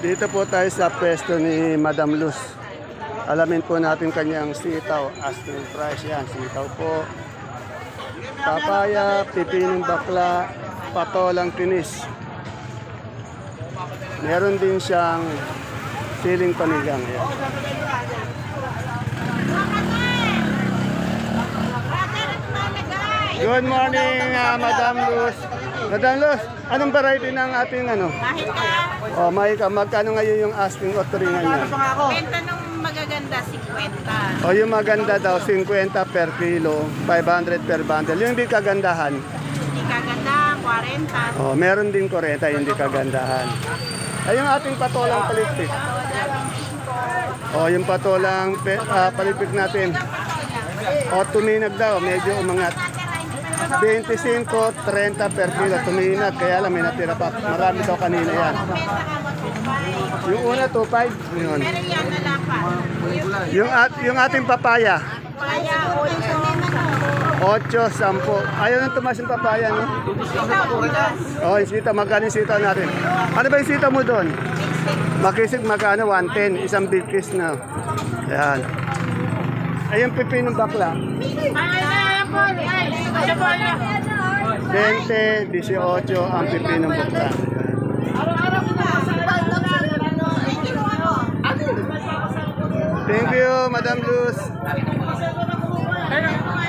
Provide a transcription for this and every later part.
Dito po tayo sa pwesto ni Madam Luz. Alamin po natin kanyang sitaw. Asking price yan. Sitaw po. Papaya, pipinong bakla, patolang kinis. Meron din siyang siling panigang. Yan. Good morning, Madam Luz. Madam Luz, anong variety ng ating ano? Mahika. Oh, Mahika. Magkano ngayon yung asking o turingan niya? Benta ng magaganda, 50. O yung maganda daw, 50 per kilo, 500 per bundle. Yung hindi kagandahan, Hindi kaganda, 40. oh, meron din 40, yung hindi kagandahan. Ay, yung ating patolang palipik. O, yung patolang palipik natin. O, tuminag daw, medyo umangat. 25, 30 per kilo, tuminag. Kaya lang, may natira pa. Marami daw kanina yan. Benta ka mo, 25. Yung una, 2.5. Yun. Pero yan na lang pa. Yung ating papaya, Paya, 8, 10. Ayaw nang tumas yung papaya, no? Oh, yung sita, magkano yung sita natin? Ano ba yung sita mo doon? Makisig, magkano? 110, isang big kiss na. Yan. Ay, yung pipinong bakla. 20, 18 ang pipinong bakla. Thank you, Madam Luz.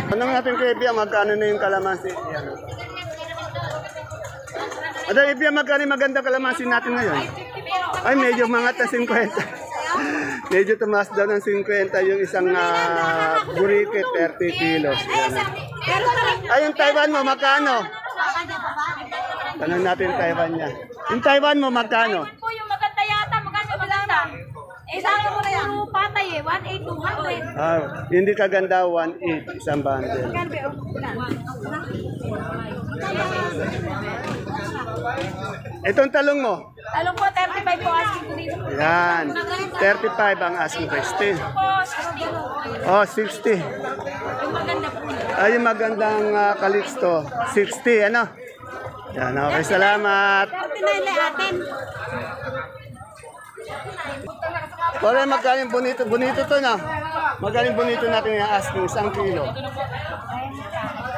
Anong natin kay Ibia, magkano na yung kalamansi? Yan. Ada Ibia, magkano yung maganda kalamansi natin ngayon? Ay, medyo mangat na 50. Medyo tumaas daw ng 50 yung isang burike, 30 kilos. Yan. Ay, yung Taiwan mo, magkano? Tanong natin yung Taiwan niya. Yung Taiwan mo, magkano? Po yung maganda yata, maganda. Eh, sabi mo na yung patay eh, 1,800, 200. Hindi kaganda, 1.8 isang bundle. Itong talong mo? Talong po, 35 po asking ko dito. Yan. 35 ang asking price. Po, 60. Oh, 60. Yung maganda po. Ay, yung magandang Calixto. 60, ano? Yan, okay. Salamat. 49 lang atin. Wala, magkano yung bonito? Bonito to na. Magkano yung bonito natin yung asking? 1 kilo.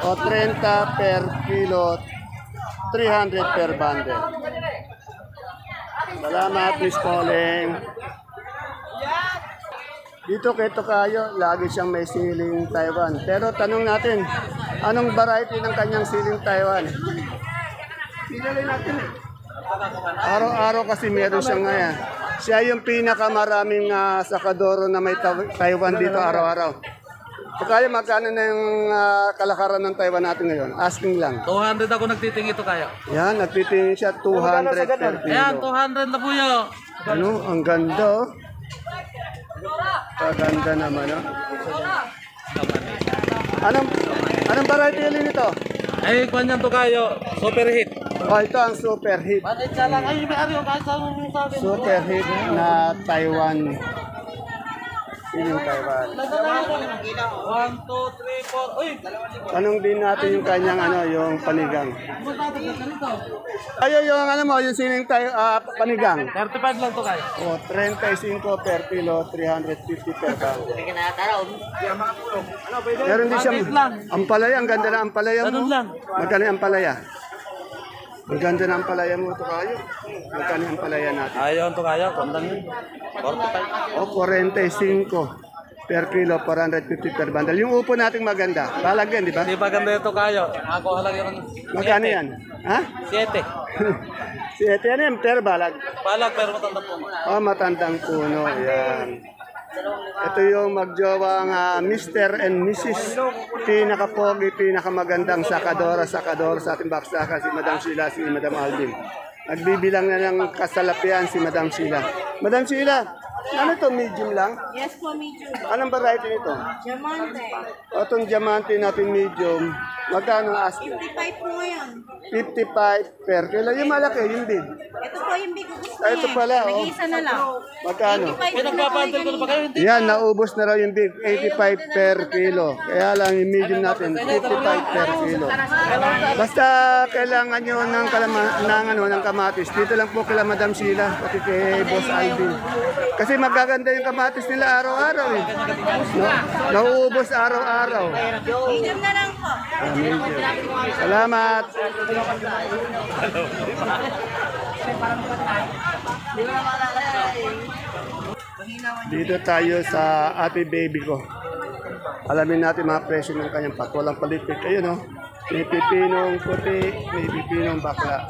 O, 30 per kilo. 300 per bundle. Salamat, Miss Pauling. Dito kay Tokayo, lagi siyang may siling Taiwan. Pero tanong natin, anong variety ng kanyang siling Taiwan? Pinalay natin eh. Araw-araw kasi meron siya ngayon. Siya yung pinakamaraming sakadoro na may Taiwan dito araw-araw. Tokayo, magkano na yung kalakaran ng Taiwan natin ngayon? Asking lang. 200 ako nagtitingin ito kaya. Yan, nagtitingin siya 200 per kilo. Ayan, 200 na po yun. Ano, ang ganda oh. Kaganda naman oh. Anong variety ulit nito? Ay, kanyan to kayo. Super hit. Oh, ito ang super hit. Bakit ka lang? Ay, may ariyo kahit saan mo sabi. Super hit na Taiwan. Siling Taiwan. 1, 2, 3, 4. Uy! Tanong din natin yung kanyang yung panigang. Ayo yung yung siling panigang. 35 lang to kayo. O, 35 per kilo, 350 per bundle. Meron din siyang ampalaya, ang ganda na ampalaya mo. Ganun lang. Magkano yung ampalaya? Ang ganda na ampalaya mo ito kayo. Magkano yung ampalaya natin? Ayaw to kayo. Kondang yun. 45. O, 45 per kilo, 450 per bundle. Yung upo nating maganda. Balag yan, di ba? Hindi pa ganda ito kayo. Ako halag yung Magkano yan? Ha? 7. Si ito yan yan, pero balag. Palag pero matanda po. Oh, matandang puno. Yan. Ito yung magjowang Mr. and Mrs. Pinakapogi, pinakamagandang sakadora sa ating baksaka, si Madam Sheila, si Madam Alvin. Nagbibilang na ng kasalapian si Madam Sheila. Madam Sheila, ano to, medium lang? Yes po, medium. Anong variety nito? Diamante. O, itong diamante natin medium, Magkano ang asking? 55 po ngayon. 55 per kilo. Yung malaki, yung big. Ito po yung big gusto Ah, ito pala, oh. Nag-isa na lang. Magkano? Pinagpapantay ko na ba kayo? Hindi. Yan, naubos na raw yung big. 85 per kilo. Kaya lang yung medium natin, 55 per kilo. Basta kailangan nyo ng kamatis. Dito lang po kila Madam Sheila, pati kay Boss Alvin. Kasi magaganda yung kamatis nila araw-araw eh. No? Nauubos araw-araw. Medium na lang po. Salamat. Dito tayo sa ate baby ko. Alamin natin mga presyo ng kanyang patulang palitpit. Ayun, no? May pipinong puti, may pipinong bakla.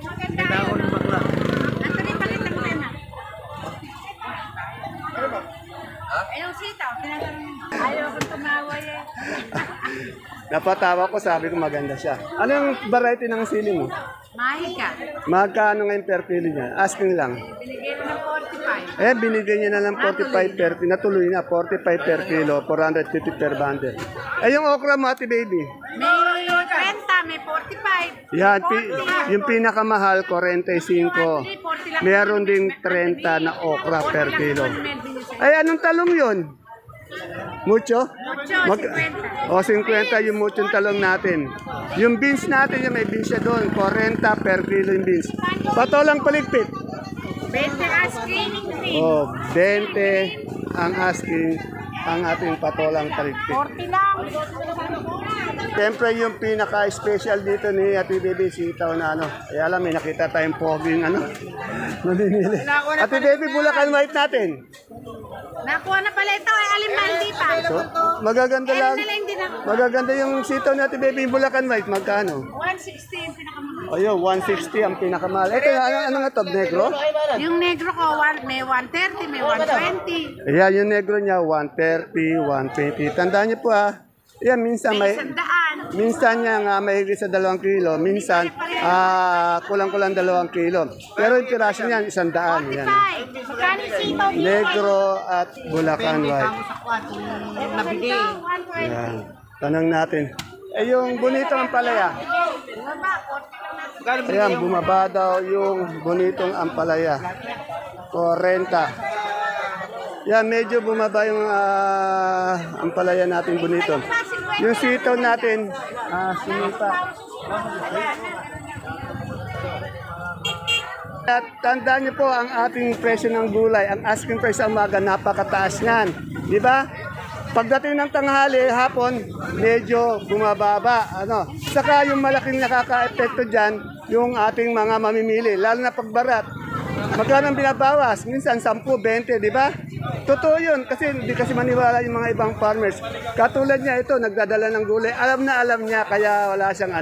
Nasa rin palit lang din na. Ayong sitaw, tinatanong mo. Ayaw kong tumaway eh. Napatawa ko, sabi ko maganda siya. Ano yung variety ng sili mo? Mahika. Magkano ngayon per kilo niya? Asking lang. Binigay ko ng 45. Eh, binigay niya na ng 45 per kilo. Natuloy na, 45 per kilo, 450 per bundle. Eh, yung okra mo, ate baby? May 30, may 45. Yan, yung pinakamahal, 45. Meron ding 30 na okra per kilo. Ay, anong talong yun? Mucho? Mucho, 50. O, 50 yung mucho talong natin. Yung beans natin, yung may beans siya doon, 40 per kilo yung beans. Patolang paligpit. 20 asking. O, 20 ang asking ang ating patolang paligpit. 40 lang. Siyempre yung pinaka-special dito ni Ate Baby, sitaw na ano. Kaya alam, may nakita tayong poging ano. Mamimili. Ate Baby, Bulacan White natin. Nakuha na pala ito ay alimandi pa. So, magaganda lang. na lang din ako. Magaganda yung sitaw ni Ate Baby, Bulacan White. Magkano? 160 yung pinakamahal. Ayun, 160 ang pinakamahal. Ito, ano nga to, negro? Yung negro ko, may 130, may 120. Ayan, yung negro niya, 130, 120. Tandaan niyo po Yan, minsan May may... 100. Minsan niya nga mahigit sa 2 kilo, minsan kulang-kulang 2 kilo. Pero yung piraso niyan, 100. Yan. Magkano sitaw dito? Negro at Bulacan White. Nabili. Yan. Tanong natin. Eh yung bonito ang palaya. Ayan, bumaba daw yung bonitong ampalaya. 40. Yan, medyo bumaba yung ampalaya natin bonito. Yung sitaw natin, sinipa. At tandaan niyo po ang ating presyo ng gulay, ang asking price sa umaga, napakataas niyan. Di ba? Pagdating ng tanghali, hapon, medyo bumababa. Saka yung malaking nakaka-epekto dyan, yung ating mga mamimili, lalo na pagbarat. Magkano ang binabawas? Minsan 10, 20, di ba? Totoo yun, kasi hindi kasi maniwala yung mga ibang farmers. Katulad niya ito, nagdadala ng gulay. Alam niya, kaya wala siyang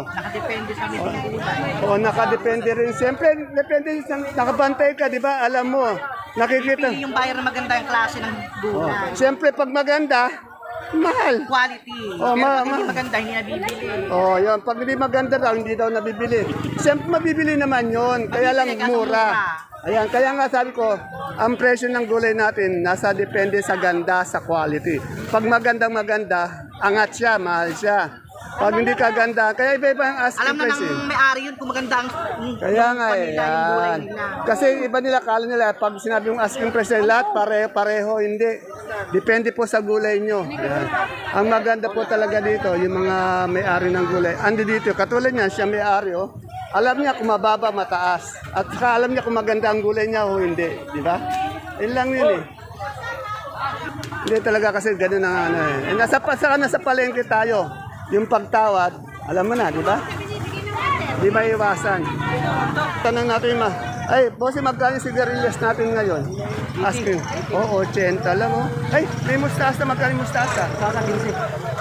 Nakadepende sa mga gulay. Oo, nakadepende rin. Siyempre, depende nakabantay ka, di ba? Alam mo, nakikita. Pili yung buyer na maganda yung klase ng gulay. Siyempre, pag maganda, mahal. Quality. Oh, Pero pag hindi maganda, hindi nabibili. Oh, yun. Pag hindi maganda daw, hindi daw nabibili. Siyempre, mabibili naman yun. Kaya lang mura. Ayan, kaya nga sabi ko, ang presyo ng gulay natin nasa depende sa ganda, sa quality. Pag magandang-maganda, angat siya, mahal siya. Pag hindi kaganda, kaya iba-iba ang asking Alam na price. ng may-ari yun kung maganda ang Kaya nga panila, yung gulay yan. nila. Kasi iba nila, kala nila, pag sinabi yung asking price lahat, pareho, hindi. Depende po sa gulay nyo. Yan. Ang maganda po talaga dito, yung mga may-ari ng gulay. Andi dito, katulad niyan, siya may-ari, alam niya kung mababa, mataas. At saka alam niya kung maganda ang gulay niya o hindi. Di ba? Yun lang yun Hindi talaga kasi ganun ang nasa palengke tayo. Yung pagtawad, alam mo na, di ba? Di maiwasan. Tanong natin ay, boss, magkano yung sigarilyas natin ngayon? Asking. 80 lang Ay, may mustasa, magkano yung mustasa?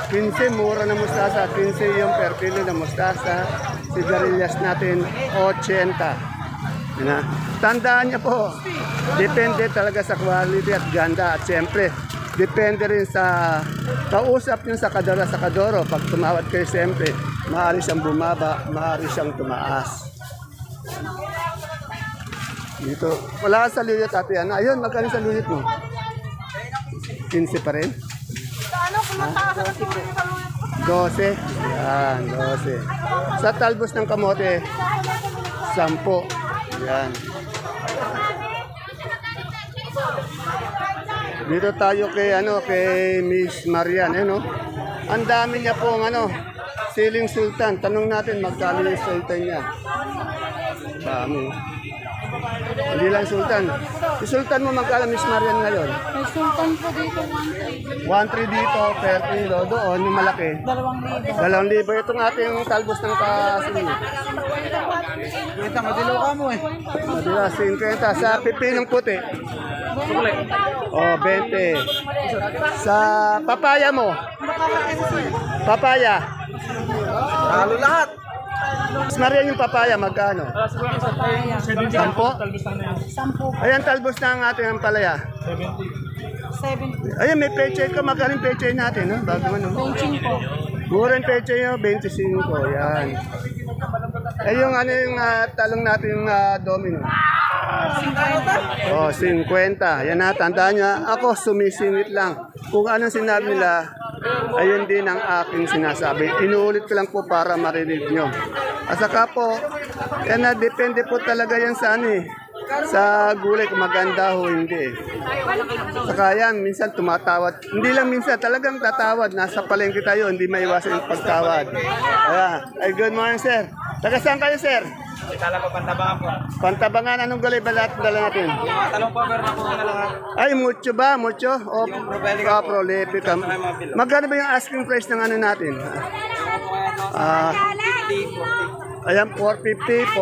15, mura na mustasa. 15 yung per kilo na mustasa. Sigarilyas natin, 80. Tandaan niyo po, depende talaga sa quality at ganda. At siyempre, depende rin sa kausap niyo sa kadoro. Pag tumawad kayo, siyempre, maaari siyang bumaba, maaari siyang tumaas. Dito, wala ka sa luyot, Ate Ana. Ayun, magkano sa luyot mo? 15 pa rin? 12. Yan, 12. Sa talbos ng kamote, 10. Yan. Dito tayo kay Miss Marian, Ang dami niya pong siling sultan. Tanong natin magkano yung sultan niya. Dami. Hindi lang sultan. Si sultan mo magkano, Miss Marian, ngayon? May sultan po dito, 1.3. 1.3 dito, per kilo. Doon, yung malaki. 2,000. 2,000. Itong ating talbos ng kasing. Kita, madilaw ka mo eh. Madila, 50. Sa pipinong puti. Oh, 20. Sa papaya mo. Papaya. Talo lahat. Mas Marian yung papaya, magkano? 10? Ayan, talbos na ang ating ampalaya. 70. Ayan, may peche ka. Magkano yung peche natin, no? Bago ano? 25 po. Mura yung peche nyo, 25. Yan. Eh, yung talong natin yung domino. 50. Oh, 50. Yan na, tandaan nyo. Ako, sumisingit lang. Kung anong sinabi nila, ayun din ang aking sinasabi. Inuulit ko lang po para marinig nyo. At saka po, yan na, depende po talaga yan sa gulay kung maganda o hindi. Saka yan, minsan tumatawad. Hindi lang minsan, talagang tatawad. Nasa palengke tayo, hindi maiwasan yung pagtawad. Ayan. Ay, good morning, sir. Taga saan kayo, sir? Itala po, Pantabangan po. Pantabangan, anong gulay ba lahat dala natin? Talong cover na po na lahat. Ay, mucho ba? Mucho? O, prolific. Magkano ba yung asking price ng natin? Ayan, 450,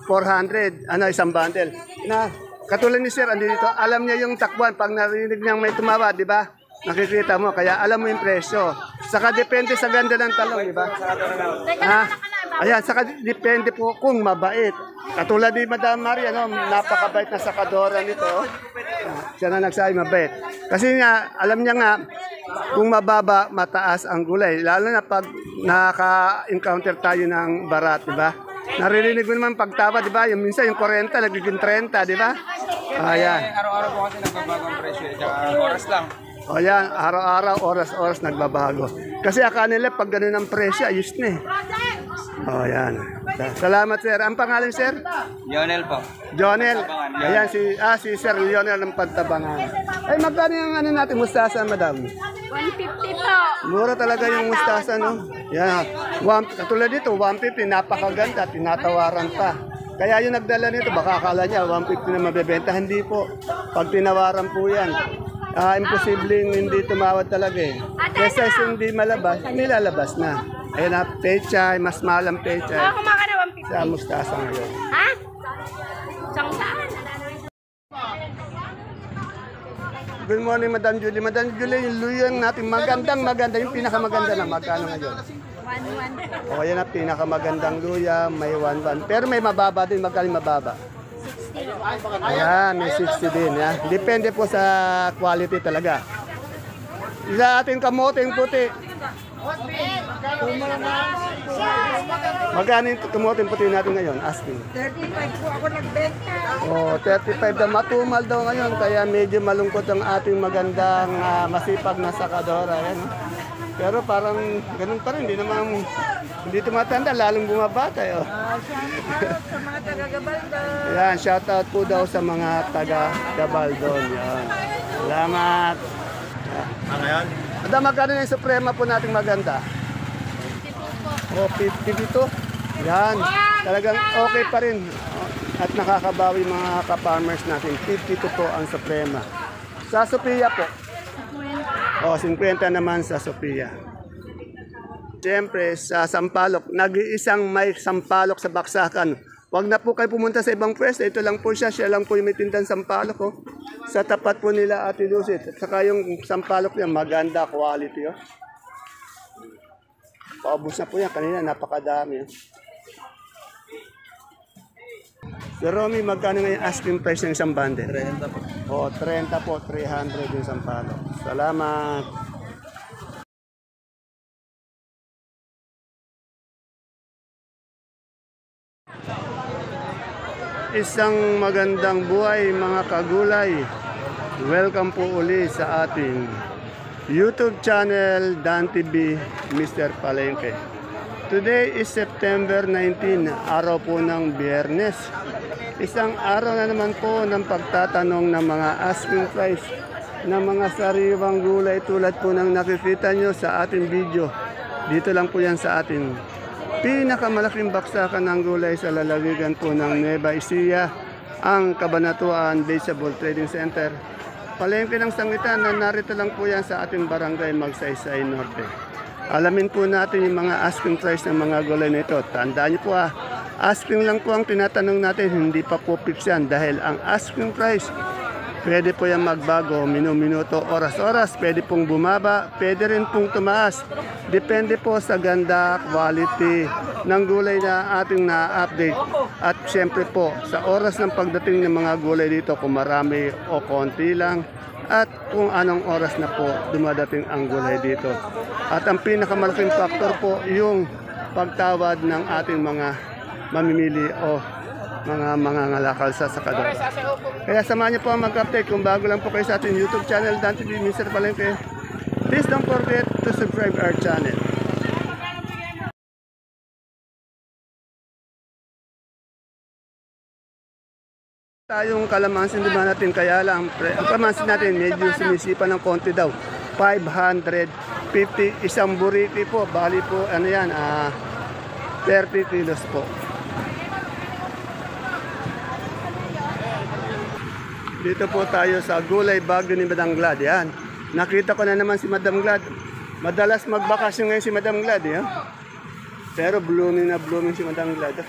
400. Isang bundle. Katulad ni sir, dito, alam niya yung takbuhan. Pag narinig niyang may tumawa, di ba? Nakikita mo, kaya alam mo yung presyo. Saka depende sa ganda ng talong, di ba? Ayan, saka depende po kung mabait. Katulad ni Madam Maria, napakabait na sakadora nito. Siya na nagsabi mabait. Kasi nga, alam niya nga, kung mababa, mataas ang gulay. Lalo na pag naka-encounter tayo ng barat, di ba? Naririnig mo naman pagtawa, di ba? Yung minsan yung 40, nagiging 30, di ba? Ayan. Araw-araw po kasi nagbabago ang presyo. Tsaka oras lang. O yan, araw-araw, oras-oras nagbabago. Kasi akala nila pag ganun ang presyo, ayos na eh. O yan. Salamat sir. Ang pangalan sir? Lionel po. Jonel. Ayan, si Sir Lionel ng Pantabangan. Ay, magkano yung natin, mustasa, madam? 150 po. Mura talaga yung mustasa, no? Yan. Katulad dito, 150, napakaganda, tinatawaran pa. Kaya yung nagdala nito, baka akala niya 150 na mabebenta. Hindi po. Pag tinawaran po yan, imposibleng hindi tumawad talaga eh. Kesa hindi malabas, nilalabas na. Ayun na, pechay, mas mahal ang pechay. Kumakana 150. Sa mustasa ngayon. Ha? Saan? Good morning, Madam Julie. Madam Julie, yung luyang natin, maganda, yung pinakamaganda na. Magkano ngayon? 1-1. O, yan ang pinakamagandang luya, may 1-1. Pero may mababa din, magkano mababa? 60. Ayan, may 60 din. Ya. Depende po sa quality talaga. Sa ating kamoteng puti. Magkano yung kamoteng puti natin ngayon? Asking. 35 po ako nagbenta. Oh, 35 daw. Matumal daw ngayon. Kaya medyo malungkot ang ating magandang masipag na sakadora. Yan, no? Pero parang ganun pa rin. Hindi tumatanda. Lalong bumabata. Oh. Shoutout sa mga taga-Gabaldon. Yan, shoutout po daw sa mga taga-Gabaldon. Yan. Salamat. Ngayon? Ada magkano yung suprema po nating maganda? 52 po. Oh, 52. Yan. Talagang okay pa rin. At nakakabawi mga ka-farmers natin. 52 po ang suprema. Sa Sophia po? 50. Oh, 50 naman sa Sophia. Siyempre, sa Sampaloc, nag-iisang may Sampaloc sa Baksakan. Huwag na po kayo pumunta sa ibang pwesto. Ito lang po siya. Siya lang po yung may tindang Sampaloc. Oh. Sa tapat po nila Ate Lucid. At saka yung Sampaloc niya, maganda quality. Oh. Paubos na po yan. Kanina, napakadami. Oh. Sir Romy, magkano ngayon asking price ng isang bundle? 30 po. Oo, 30 po. 300 yung Sampaloc. Salamat. Isang magandang buhay mga kagulay. Welcome po uli sa ating YouTube channel Dan TV Mr. Palengke. Today is September 19, araw po ng Biyernes. Isang araw na naman po ng pagtatanong ng mga asking price ng mga sariwang gulay tulad po ng nakikita nyo sa ating video. Dito lang po yan sa ating pinakamalaking baksakan ng gulay sa lalawigan po ng Nueva Ecija, ang Cabanatuan Vegetable Trading Center. Palengke ng Sangitan na narito lang po yan sa ating barangay Magsaysay Norte. Alamin po natin yung mga asking price ng mga gulay na ito. Tandaan niyo po asking lang po ang tinatanong natin, hindi pa po fix yan dahil ang asking price, pwede po yan magbago, minuto, oras-oras, pwede pong bumaba, pwede rin pong tumaas. Depende po sa ganda, quality ng gulay na ating na-update. At syempre po, sa oras ng pagdating ng mga gulay dito, kung marami o konti lang, at kung anong oras na po dumadating ang gulay dito. At ang pinakamalaking factor po, yung pagtawad ng ating mga mamimili o mga ngalakal sa sakador. Kaya samahan niyo po ang mag-update. Kung bago lang po kayo sa ating YouTube channel, Dan TV Mr. Palengke, please don't forget to subscribe our channel. Tayong kalamansin naman natin, kaya lang ang kalamansin natin medyo sumisipa ng konti daw. 550 isang buriti po, bali po ano yan, 30 kilos po. Dito po tayo sa Gulay Bagyo ni Madam Glad. Yan. Nakita ko na naman si Madam Glad. Madalas magbakasyon ngayon si Madam Glad. Yan. Pero blooming na blooming si Madam Glad.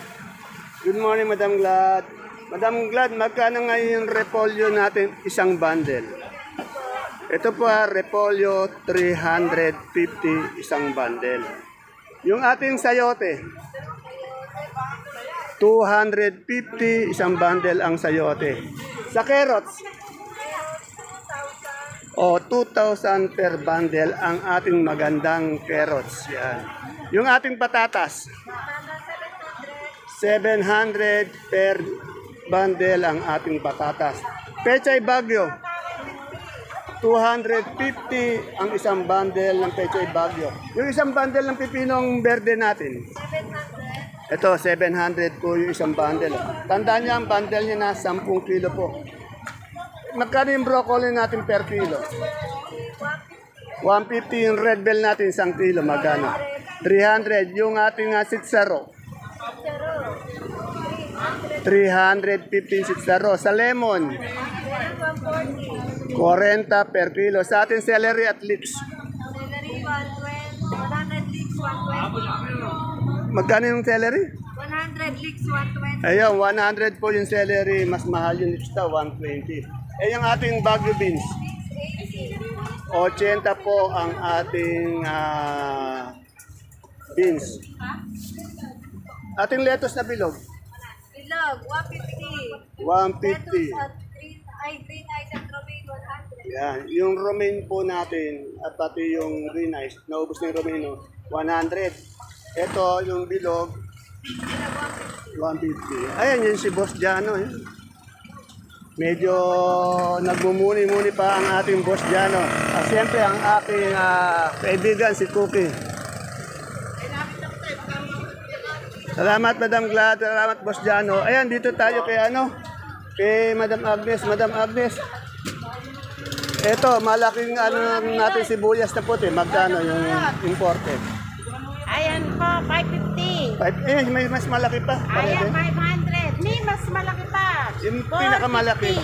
Good morning, Madam Glad. Madam Glad, magkano ngayon yung repolyo natin isang bundle? Ito po repolyo 350 isang bundle. Yung ating sayote, 250 isang bundle ang sayote. Sa carrots, 2,000 per bundle ang ating magandang carrots. Yan. Yung ating patatas, 700 per bundle ang ating patatas. Pechay Bagyo, 250 ang isang bundle ng Pechay Bagyo. Yung isang bundle ng pipinong berde natin, ito, 700 po yung isang bundle. Tandaan niya, ang bundle niya na 10 kilo po. Magkano yung broccoli natin per kilo? 150 yung red bell natin, 1 kilo. Magkano? 300. Yung ating sitsaro. 350 sitsaro. Sa lemon, 40 per kilo. Sa ating celery at leeks. Celery, 100 leeks, 120. Magkano yung celery? 100 leeks, 120. Ayun, 100 po yung celery. Mas mahal yung leeks daw, 120. Eh, yung ating Baguio beans. 80 po ang ating beans. Ating lettuce na bilog. Bilog, 150. 150. Green ice and romaine, 100. Yan. Yung romaine po natin at pati yung green ice, naubos na yung romaine, no? 100. Ito yung bilog, 150. Ayan yun si Boss Jano. Eh. Medyo nagmumuni-muni pa ang ating Boss Jano. At siyempre ang aking kaibigan si Cookie. Salamat Madam Glad, salamat Boss Jano. Ayan, dito tayo kay kay Madam Agnes. Madam Agnes, eto, malaking natin sibuyas na puti. Magkano yung imported? Ayan po, 550. May mas malaki pa. Ayan, 500. May mas malaki pa. Yung pinakamalaki,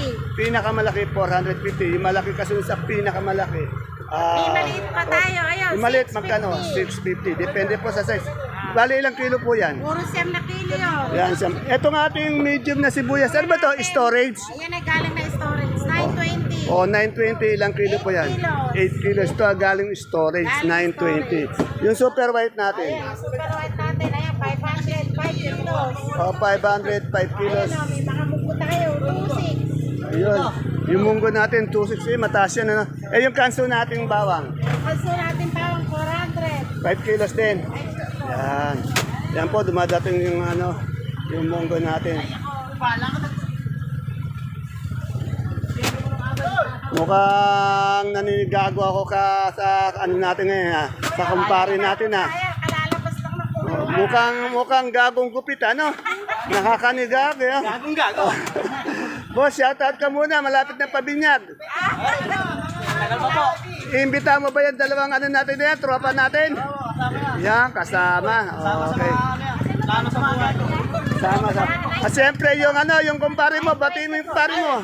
450. Yung malaki kasi sa pinakamalaki. May maliit pa tayo. Ayan, yung maliit, magkano? 650. Depende po sa size. Bali, ilang kilo po yan? Puro siyam na kilo yun. Yan, ito nga ating medium na sibuyas. Ano ba to? Storage? Ayan ay galing na storage. 920. 920. Ilang kilo po yan? 8 kilos. Ito galing storage. 920. Yung super white natin? Ayan, super white natin. Ayan, 500. 5 kilos. 500, 5 kilos. Ayan, may mga pupunta kayo. 26. Ayun. Yung munggo natin, 260. Mataas yan, ano? Yung kanso nating bawang? Kanso natin pawang 400. 5 kilos din. Yan. Yan po, dumadating yung yung munggo natin. Mukhang naninigago ako sa ano natin ngayon ha. Sa kumpare natin ha. Kalalabas lang ng puno. Mukhang gagong gupit ano. Nakakanigago ha. Gagong gago. Boss, shoutout ka muna. Malapit na pabinyag. Tagal pa po. Imbita mo ba yung dalawang ano natin na yan? Tropa natin? Yan, kasama. Okay. Lalo sa buhay. Sama. At siyempre yung ano, yung kumpare mo, batiin mo yung kumpare mo.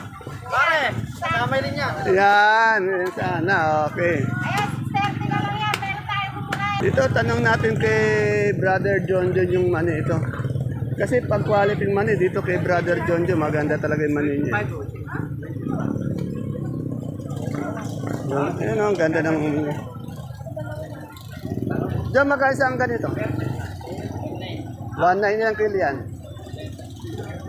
Pare, kamay rin niya. Yan, sana, okay. Ayan, 30 na lang yan. Meron tayo kukunain. Dito, tanong natin kay Brother John yung mani ito. Kasi pag quality ng mani, dito kay Brother John, maganda talaga yung mani niya. Ayan, ang ganda ng... Diyan, magkaisa ang ganito. 1.9 yan kilo yan.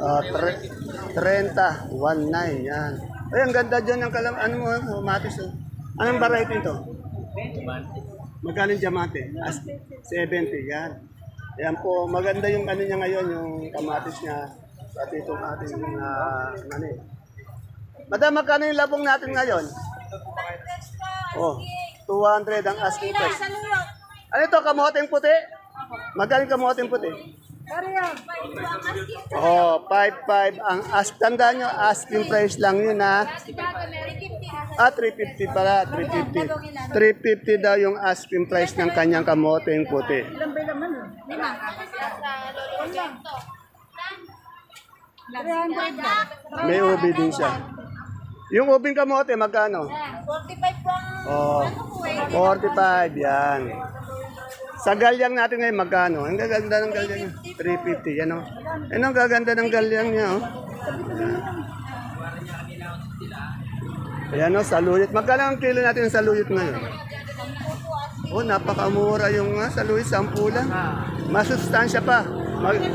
30, 1.9 yan. Ay, ang ganda dyan ng ano mo, matis. Oh. Anong variety ito? Magkano yung diamante? 70, yan. Yan po, maganda yung ano niya ngayon, yung kamatis niya. Pati itong ating mani. Madam, magkano yung labong natin ngayon? Oh, 200 ang asking price. Ano ito, kamoteng puti? Magkano yung kamoteng puti? Oh, 5.5 ang tandaan nyo, asking price lang yun ha. 350 pala, 350. 350 daw yung asking price ng kanyang kamoteng puti. May ubi din siya. Yung ubing kamote, magkano? 45 po ang Oh, 45, yan. Sa galyang natin ngayon, magkano? Ang gaganda ng galyang niya. 350, yan o. Ano ang gaganda ng galyang niya, o. Ayan o, saluyot. Magkano ang kilo natin ng saluyot ngayon? Oh, napakamura yung saluyot, 10 lang. Masustansya pa.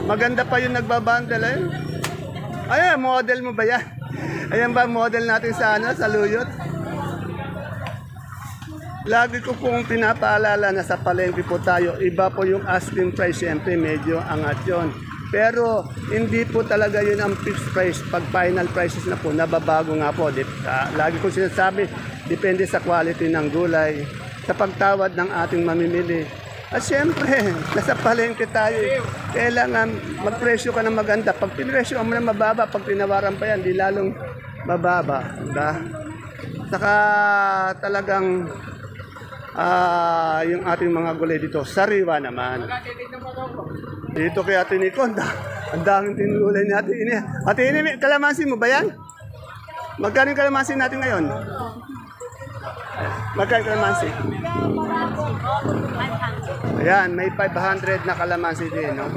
Maganda pa yung nagbabandal, ayun. Ayan, model mo ba yan? Ayan ba model natin sa saluyot? Lagi ko pong pinapaalala na sa palengke po tayo, iba po yung asking price, siyempre medyo angat yun. Pero hindi po talaga yun ang fixed price. Pag final prices na po, nababago nga po. Lagi ko sinasabi, depende sa quality ng gulay, sa pagtawad ng ating mamimili. At siyempre, nasa palengke tayo. Kailangan magpresyo ka ng maganda. Pag pinresyo mo na mababa, pag tinawaran pa yan, di lalong mababa. Diba? Saka talagang yung ating mga gulay dito, sariwa naman. Dito kay Ate Nico, ang daming tinulay ni Ate Ini. Ate Ini, kalamansi mo ba yan? Magkano yung kalamansi natin ngayon? Magkano yung kalamansi? Ayan, may 500 na kalamansi din. No?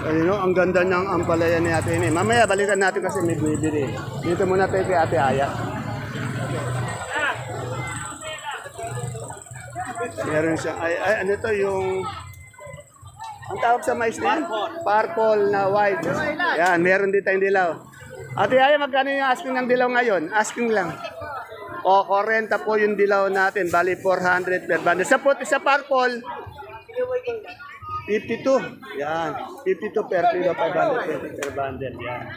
Ayun, no? Ang ganda ng ampalaya ni Ate Ini. Mamaya balikan natin kasi may bibili. Dito muna tayo kay Ate Aya. Meron siya. Ano ito yung... Ang tawag sa mais na yan? Purple na white. Yan, meron din tayong dilaw. Ate Aya, magkano yung asking ng dilaw ngayon? Asking lang. O, 40 po yung dilaw natin. Bali, 400 per bundle. Sa puti, sa purple, 52. Yan. 52 per kilo, 500 per bundle. Yan.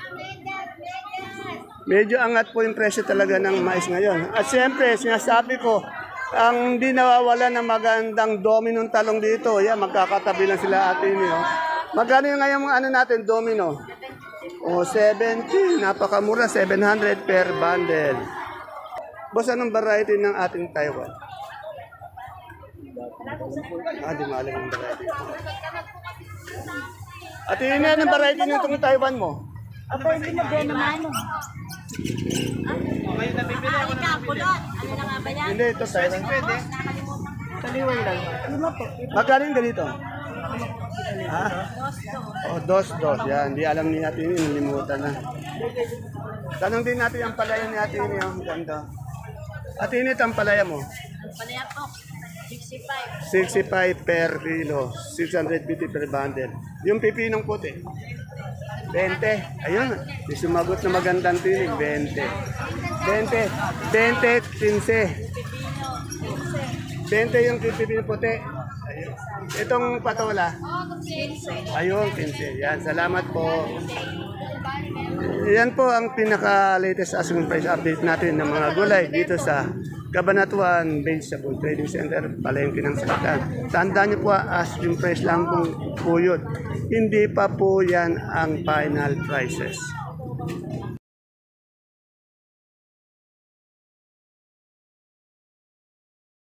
Medyo angat po yung presyo talaga ng mais ngayon. At siyempre, sinasabi ko, ang di nawawala ng magandang dominong talong dito. Yan, magkakatabi lang sila atin. Magkano yung ngayon ano natin, domino? O, 70. Napakamura, 700 per bundle. Boss, anong variety ng ating Taiwan? Di maalam yung variety. At yun anong variety ng itong Taiwan mo? Aba, hindi mo din naman. Ngayon nabibili ako ng bibili. Ano na nga ba yan? Hindi, ito Taiwan. Pwede. Taliwan lang. Magkano yung ganito? Ha? Oh, dos. Yan, di alam ni natin yun, nilimutan na. Tanong din natin ang palaya ni Ate Ini, ang ganda. Ate Ini, ang palaya mo? Ang palaya po, 65. 65 per kilo, 650 per bundle. Yung pipinong puti? 20. Ayun, may sumagot na magandang tinig, 20. 20, 15. 20 yung pipinong puti. Itong patola. Ayun, 15. Yan, salamat po. Yan po ang pinaka-latest asking price update natin ng mga gulay dito sa Cabanatuan Vegetable Trading Center, Palengke ng Salitan. Tandaan niyo po, asking price lang po yun. Hindi pa po yan ang final prices.